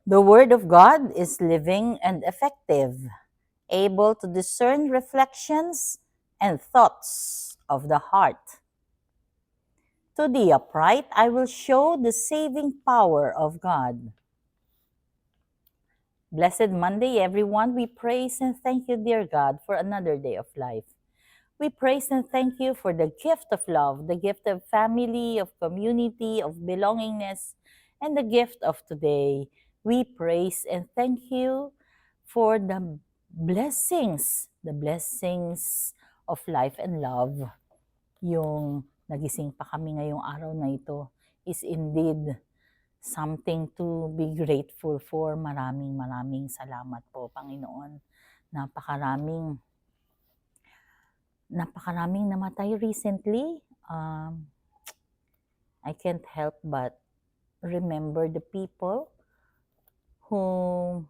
The Word of God is living and effective, able to discern reflections and thoughts of the heart. To the upright, I will show the saving power of God. Blessed Monday, everyone. We praise and thank you, dear God, for another day of life. We praise and thank you for the gift of love, the gift of family, of community, of belongingness, and the gift of today. We praise and thank you for the blessings of life and love. Yung nagising pa kami ngayong araw na ito is indeed something to be grateful for. Maraming salamat po, Panginoon. Napakaraming namatay recently. I can't help but remember the people who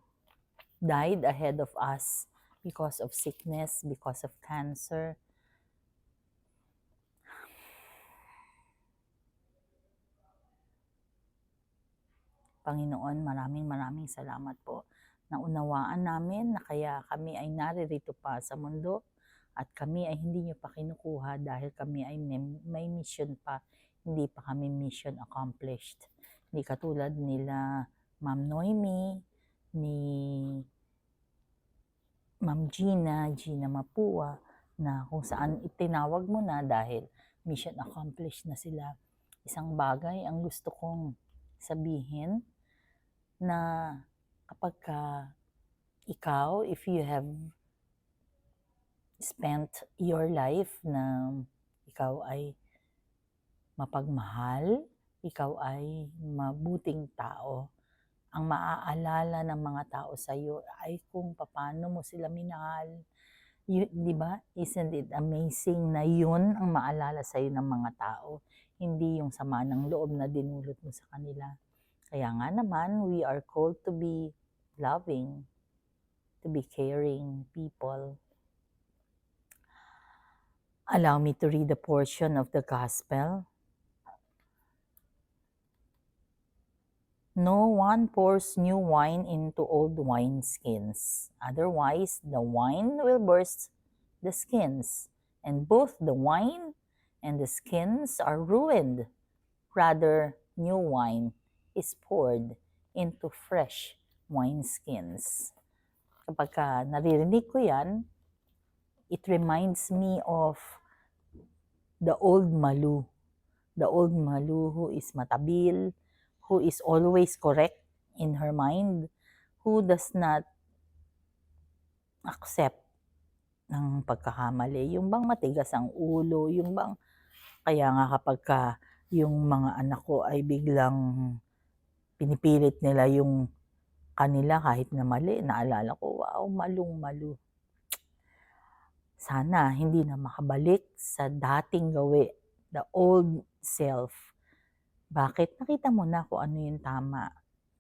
died ahead of us because of sickness, because of cancer. Panginoon, maraming salamat po. Naunawaan namin na kaya kami ay naririto pa sa mundo at kami ay hindi nyo pa kinukuha dahil kami ay may mission pa. Hindi pa kami mission accomplished. Hindi katulad nila Ma'am Noemi, ni Ma'am Gina Mapua, na kung saan itinawag mo na dahil mission accomplished na sila. Isang bagay ang gusto kong sabihin na kapag ikaw, if you have spent your life na ikaw ay mapagmahal, ikaw ay mabuting tao, ang maaalala ng mga tao sa iyo ay kung paano mo sila minahal. Di ba? Isn't it amazing na yun ang maalala sa iyo ng mga tao, hindi yung sama ng loob na dinulot mo sa kanila. Kaya nga naman, we are called to be loving, to be caring people. Allow me to read a portion of the gospel. No one pours new wine into old wineskins. Otherwise, the wine will burst the skins, and both the wine and the skins are ruined. Rather, new wine is poured into fresh wineskins. Kapag naririnig ko yan, it reminds me of the old Malu. The old Malu who is matabil, who is always correct in her mind, who does not accept ng pagkakamali. Yung bang matigas ang ulo, yung bang, kaya nga kapag yung mga anak ko ay biglang pinipilit nila yung kanila kahit na mali, naalala ko, wow, malung-malu. Sana hindi na makabalik sa dating gawi, the old self. Bakit? Nakita mo na kung ano yung tama.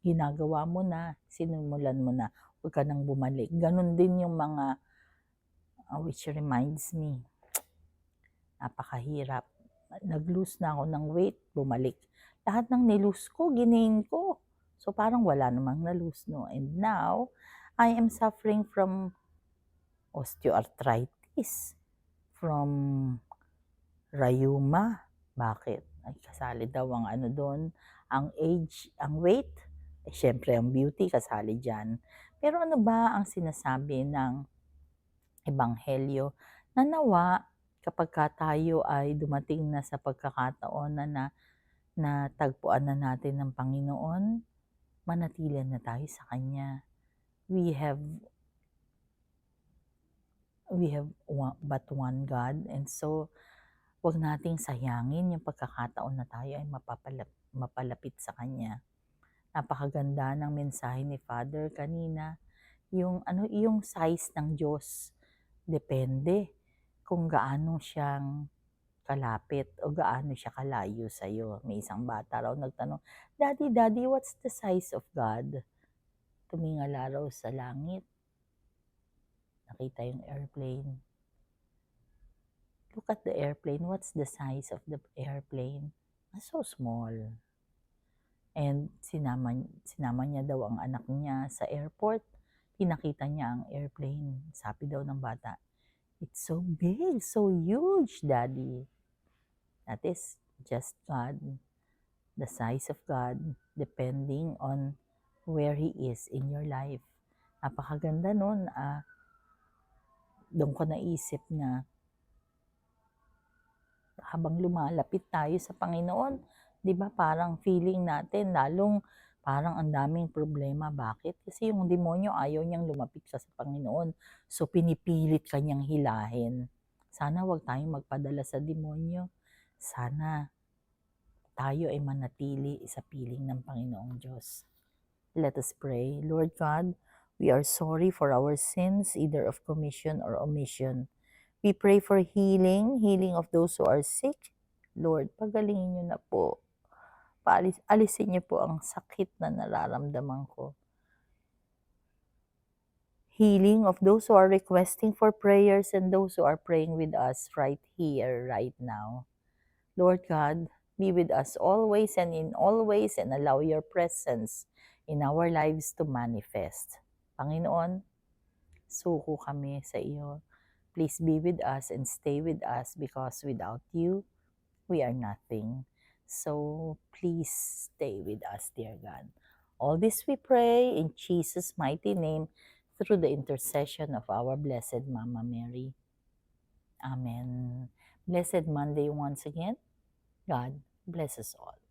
Ginagawa mo na, sinimulan mo na, huwag ka nang bumalik. Ganon din yung mga, which reminds me, napakahirap. Nag-lose na ako ng weight, bumalik. Lahat ng nilose ko, ginain ko. So parang wala namang na-lose, no? And now, I am suffering from osteoarthritis, from rheuma. Bakit? Ay, kasali daw ang ano doon, ang age, ang weight, syempre ang beauty kasali dyan. Pero ano ba ang sinasabi ng Ebanghelyo? Na nawa, kapag tayo ay dumating na sa pagkakataon na tagpuan na natin ng Panginoon, manatilan na tayo sa Kanya. We have but one God, and so huwag nating sayangin yung pagkakataon na tayo ay mapalapit sa Kanya. Napakaganda ng mensahe ni Father kanina. Yung size ng Diyos, depende kung gaano siyang kalapit o gaano siya kalayo sa iyo. May isang bata raw nagtanong, Daddy, what's the size of God? Tumingala raw sa langit. Nakita yung airplane. Look at the airplane. What's the size of the airplane? So small. And sinama niya daw ang anak niya sa airport. Pinakita niya ang airplane. Sabi daw ng bata, "It's so big, so huge, Daddy." That is just God. The size of God depending on where He is in your life. Napakaganda nun. Doon ko naisip na habang lumalapit tayo sa Panginoon, di ba parang feeling natin lalong parang ang daming problema. Bakit? Kasi yung demonyo ayaw niyang lumapit sa Panginoon. So pinipilit kanyang hilahin. Sana wag tayong magpadala sa demonyo. Sana tayo ay manatili sa piling ng Panginoong Diyos. Let us pray. Lord God, we are sorry for our sins, either of commission or omission. We pray for healing of those who are sick. Lord, pagalingin niyo na po. Alisin niyo po ang sakit na nararamdaman ko. Healing of those who are requesting for prayers and those who are praying with us right here, right now. Lord God, be with us always and in all ways and allow your presence in our lives to manifest. Panginoon, suko kami sa iyo. Please be with us and stay with us because without you, we are nothing. So please stay with us, dear God. All this we pray in Jesus' mighty name through the intercession of our Blessed Mama Mary. Amen. Blessed Monday once again. God bless us all.